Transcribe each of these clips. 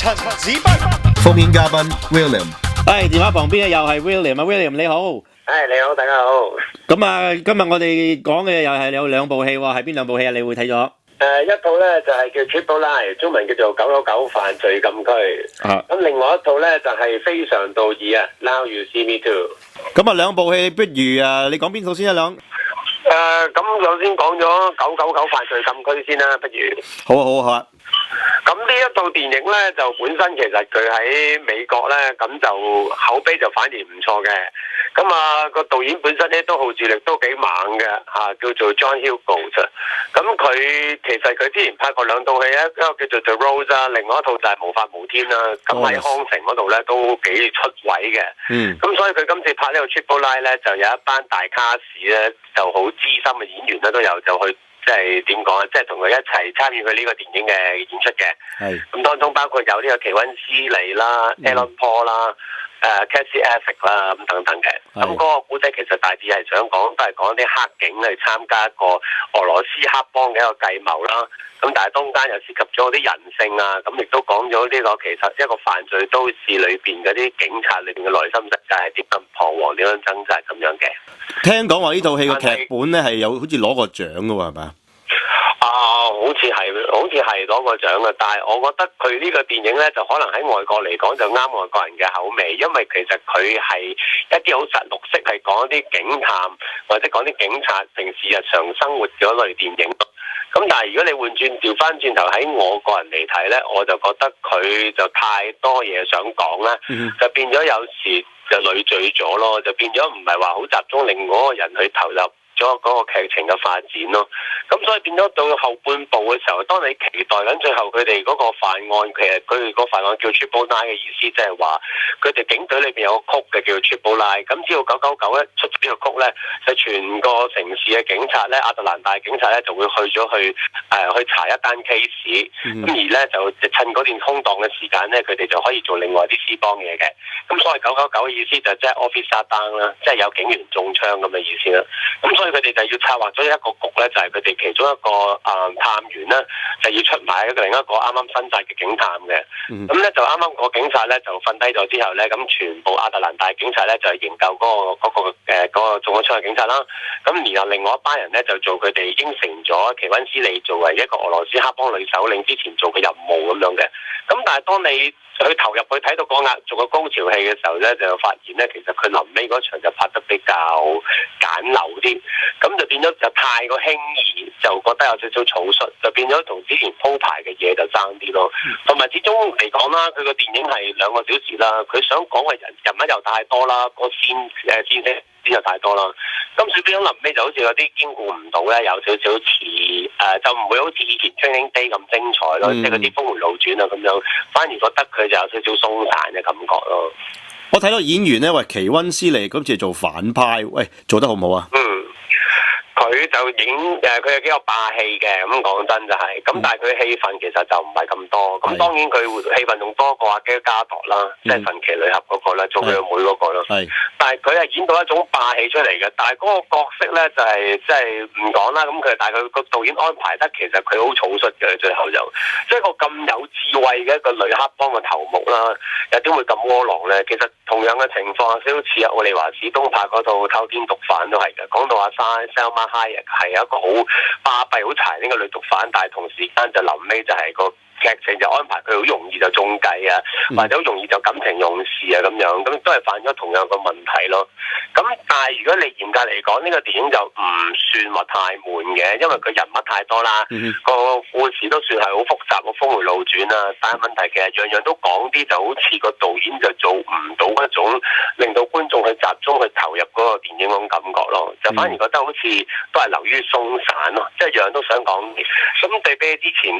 陳子斌，封面嘉賓 William。電話旁邊又係 William 啊 ，William 你好。你好，大家好。咁啊，今日我哋講嘅又係有兩部戲喎，係邊兩部戲啊？你會睇咗？一套咧就係叫 Triple Lie， 中文叫做999犯罪禁區。咁另外一套咧就係非常道義啊 ，Now You See Me Too。咁啊，兩部戲不如你講邊套先啊？兩咁首先講咗999犯罪禁區先啦，不如。好啊。咁呢一套電影咧，就本身其實佢喺美國咧，咁就口碑就反而唔錯嘅。咁啊，個導演本身咧都號召力都幾猛嘅嚇，叫做 John Hughes。咁佢其實佢之前拍過兩套戲，一個叫做 The Rose 啊，另外一套就係無法無天啦。咁喺康城嗰度咧都幾出位嘅。咁所以佢今次拍呢個 Triple Lie 咧，就有一班大卡士咧，就好資深嘅演員咧都有就去。即係點講啊？即係同佢一齊參與佢呢個電影嘅演出嘅。咁當中包括有呢個奇溫斯利啦、Alan Paul 啦、Casey Affleck 啦咁等等嘅。咁嗰個故仔其實大致係想講，都係講啲黑警去參加一個俄羅斯黑幫嘅一個計謀啦。咁但係中間又涉及咗啲人性啊，咁亦都講咗呢個其實一個犯罪都市裏邊嗰啲警察裏邊嘅內心世界係點咁彷徨、點樣掙扎咁樣嘅。聽講話呢套戲嘅劇本咧係有好似攞過獎嘅喎，係咪啊？好似係攞過獎嘅，但係我覺得佢呢個電影呢，就可能喺外國嚟講就啱外國人嘅口味，因為其實佢係一啲好實錄式，係講一啲警探或者講啲警察平時日常生活嗰類電影。咁但係如果你調翻轉頭喺我個人嚟睇呢，我就覺得佢就太多嘢想講啦，就變咗有時就累贅咗咯，就變咗唔係話好集中令嗰個人去投入咗嗰個劇情嘅發展咯，咁所以變咗到後半部嘅時候，當你期待緊最後佢哋嗰個犯案，其實佢個犯案叫 Triple Lie 嘅意思，即係話佢哋警隊裏邊有個曲嘅叫 Triple Lie， 咁只要999一出咗呢個曲咧，就全個城市嘅警察咧，亞特蘭大警察咧就會去咗去查一單 case，咁而咧就趁嗰段空檔嘅時間咧，佢哋就可以做另外啲私幫嘢嘅，咁所謂999嘅意思就即係 office shutdown 啦，即係有警員中槍咁嘅意思啦，咁所以佢哋就要策劃咗一個局咧，就係佢哋其中一個探員咧，就要出賣另一個啱啱新紮嘅警探嘅。咁咧就啱啱個警察咧就瞓低咗之後咧，咁全部亞特蘭大警察咧就係營救嗰個中咗槍嘅警察啦。咁然後另外一班人咧就做佢哋應承咗奇溫斯利作為一個俄羅斯黑幫女首領之前做嘅任務咁樣嘅。咁但係當你去投入去睇到個壓軸嘅高潮戲嘅時候咧，就發現咧其實佢臨尾嗰場就拍得比較簡陋啲，咁就變咗就太過輕易，就覺得有少少草率，就變咗同之前鋪排嘅嘢就爭啲咯。同埋始終嚟講啦，佢個電影係2個小時啦，佢想講嘅人物又太多啦，個線線又太多啦，咁所以變咗臨尾就好似有啲兼顧唔到咧，有少少似就唔會好似以前 Training Day 咁精彩咯，即係嗰啲峰迴路轉啊咁樣，反而覺得佢就有少少鬆散嘅感覺咯。我睇到演員咧，奇溫斯利今次做反派，做得好唔好啊？佢就佢有幾個霸氣嘅，咁講真就係，咁但係佢戲份其實就唔係咁多，咁當然佢戲份仲多過阿基加朵啦，即係神奇女俠嗰個啦，做佢個妹嗰個啦，但係佢係演到一種霸氣出嚟嘅，但係嗰個角色咧就係即係唔講啦，咁但係佢個導演安排得其實佢好草率嘅，最後就即係個咁有智慧嘅一個女黑幫嘅頭目啦，又點會咁窩囊咧？其實同樣嘅情況，少少似奧利華史東拍嗰套《偷天毒販》都係嘅，講到阿Salma Hayek係一個好巴閉、好殘忍嘅女毒販，但係同時間就臨尾就係個劇情就安排佢好容易就中計啊，或者好容易就感情用事啊咁樣，咁都係犯咗同樣嘅問題咯。咁但係如果你嚴格嚟講，呢個電影就唔算話太悶嘅，因為佢人物太多啦，個故事都算係好複雜、好峰迴路轉啊。但係問題其實樣樣都講啲，就好似個導演就做唔到一種令到觀眾去集中去投入嗰個電影嗰種感覺咯，就反而覺得好似都係流於鬆散咯，即係樣樣都想講。咁對比之前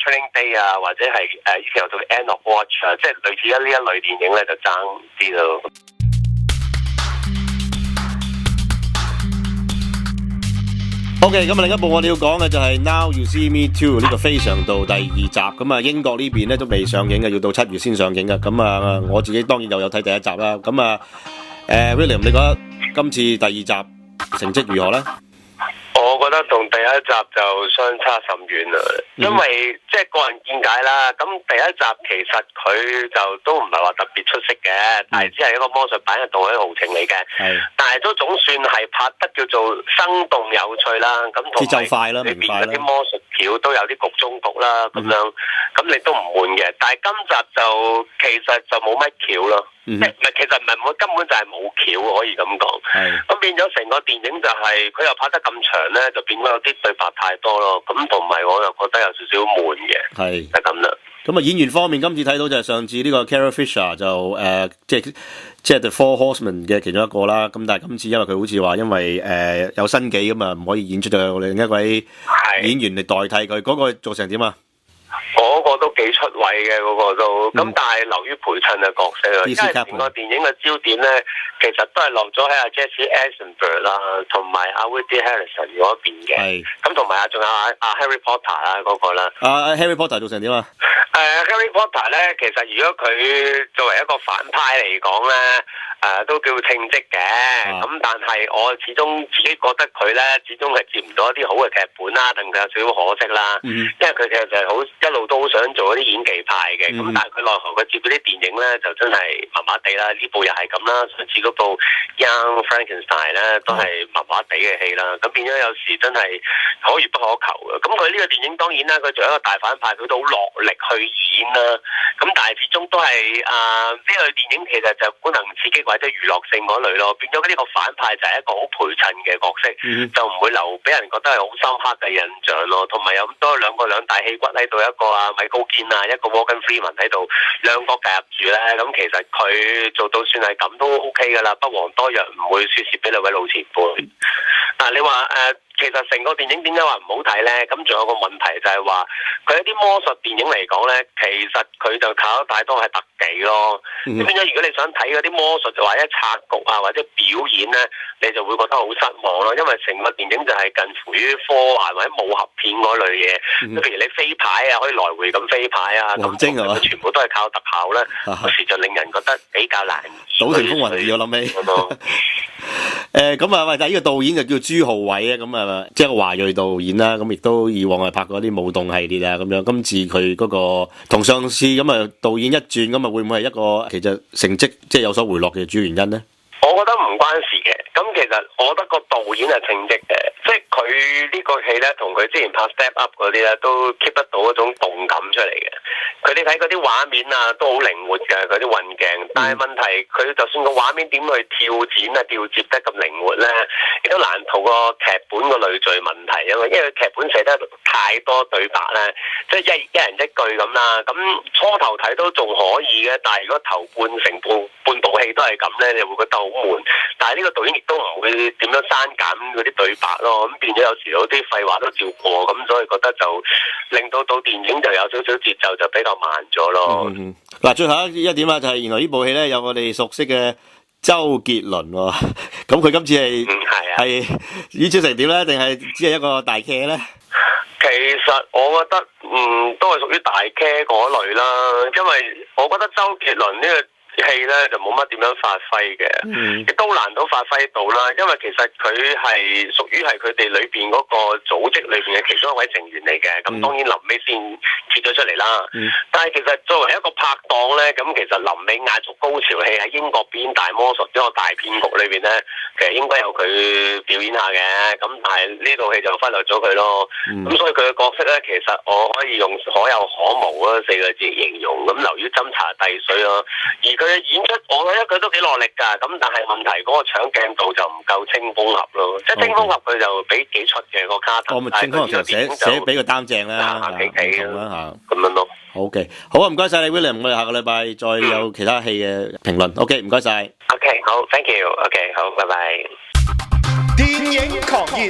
Training Day 啊，或者係以前有套 End of Watch 啊，即係類似呢一類電影咧，就爭啲咯。OK， 咁另一部我哋要講嘅就係 Now You See Me Too 呢個非常道第2集，咁啊英國呢邊咧都未上映嘅，要到7月先上映嘅。咁啊我自己當然又有睇第1集啦。咁啊William，你覺得今次第2集成績如何咧？我我覺得同第一集就相差甚遠啦，因為即係個人見解啦。咁第一集其實佢就都唔係話特別出色嘅，但係只係一個魔術版嘅動海豪情嚟嘅。但係都總算係拍得叫做生動有趣啦。咁同埋裏邊嗰啲魔術橋都有啲局中局啦，咁樣咁你都唔悶嘅。但係今集就其實就冇乜橋咯。其實唔係冇，根本就係冇橋可以咁講。咁變咗成個電影就係佢又拍得咁長咧，就變咗有啲對白太多咯。咁同埋我又覺得有少少悶嘅，就咁啦。咁啊演員方面，今次睇到就係上次呢個 Carrie Fisher 就即係 The Four Horsemen 嘅其中一個啦。咁但係今次因為佢好似話因為有新紀咁啊，唔可以演出咗另一位演員嚟代替佢。嗰個做成點啊？嗰個都幾出位嘅，嗰個都咁，但係流於陪襯嘅角色啊，因為成個電影嘅焦點咧，其實都係落咗喺阿 Jesse Eisenberg 啦，同埋阿 Woody Harrelson 嗰邊嘅。咁同埋仲有阿 Harry Potter 啦嗰個啦。Harry Potter 做成點啊？Harry Potter 咧，其實如果佢作為一個反派嚟講咧，都叫稱職嘅。咁但係我始終自己覺得佢咧，始終係接唔到一啲好嘅劇本啦，令佢有少少可惜啦。因為佢其實就係好一路都好想做一啲演技派嘅，咁但係佢奈何佢接嗰啲電影咧就真係麻麻地啦。呢部又係咁啦，上次嗰部 Young Frankenstein 咧都係麻麻地嘅戲啦。咁變咗有時真係可遇不可求嘅。咁佢呢個電影當然啦，佢做一個大反派，佢都好落力去演啦。咁但係始終都係呢類電影其實就官能刺激或者娛樂性嗰類咯。變咗呢個反派就係一個好陪襯嘅角色，就唔會留俾人覺得係好深刻嘅印象咯。同埋有咁多兩大戲骨喺度，一個米高堅啊，一個 Morgan Freeman 喺度，兩個夾住咧，咁其實佢做到算係咁都 OK 噶啦，不遑多讓，唔會輸蝕俾兩位老前輩。但係你話其實成個電影點解話唔好睇呢？咁仲有個問題就係話佢一啲魔術電影嚟講呢，其實佢就靠得太多係特技咯。咁變咗如果你想睇嗰啲魔術或者拆局啊或者表演呢，你就會覺得好失望咯。因為成個電影就係近乎於科幻或者武俠片嗰類嘢。譬如你飛牌啊，可以來回咁飛牌啊，咁全部都係靠特效呢，有時就令人覺得比較難以。賭城風雲2我諗起。咁啊，喂！但係呢個導演就叫朱浩偉啊，咁啊，即係個華裔導演啦，咁亦都以往係拍過啲舞動系列啊，咁樣。今次佢嗰個同上次咁啊，導演一轉咁啊，會唔會係一個其實成績即係有所回落嘅主要原因呢？我覺得唔關事嘅。咁其實我覺得個導演係稱職嘅，即係佢呢個戲咧，同佢之前拍 Step Up 嗰啲咧，都 keep 得到一種動感出嚟嘅。佢哋睇嗰啲畫面啊，都好靈活嘅，嗰啲運鏡。但係問題，佢就算個畫面點去跳剪啊、調接得咁靈活咧，亦都難逃個劇本個累贅問題，因為劇本寫得太多對白咧，即係一人一句咁啦。咁初頭睇都仲可以嘅，但係如果頭半部戲都係咁咧，你會覺得好悶。但係呢個導演亦都唔會點樣刪減嗰啲對白咯，咁變咗有時有啲廢話都照過，咁所以覺得就令到電影就有少少節奏就比較慢咗咯。嗱，最後一點啊，就係原來呢部戲咧有我哋熟悉嘅周杰倫喎，咁佢今次係演出成點咧，定係只係一個大劇咧？其實我覺得都係屬於大劇嗰類啦，因為我覺得周杰倫呢個戲咧就冇乜點樣發揮嘅，亦都難到發揮到啦。因為其實佢係屬於係佢哋裏邊嗰個組織裏邊嘅其中一位成員嚟嘅。咁當然臨尾先揭咗出嚟啦。但係其實作為一個拍檔咧，咁其實臨尾壓軸高潮戲喺英國表演大魔術呢個大騙局裏邊咧，其實應該有佢表演下嘅。咁但係呢套戲就忽略咗佢咯。咁所以佢嘅角色咧，其實我可以用可有可無啊4個字形容。咁流於斟茶遞水咯。而佢嘅演出，我覺得佢都幾落力㗎，咁但係問題嗰個搶鏡度就唔夠清風俠咯，即係清風俠佢就俾幾出嘅個卡頭，但係佢呢個電影就寫俾佢擔正啦，企啦咁樣咯。OK， 好啊，唔該晒你 William， 我哋下個禮拜再有其他戲嘅評論。OK， 唔該晒。OK， 好 ，Thank you。OK， 好，拜拜。電影狂熱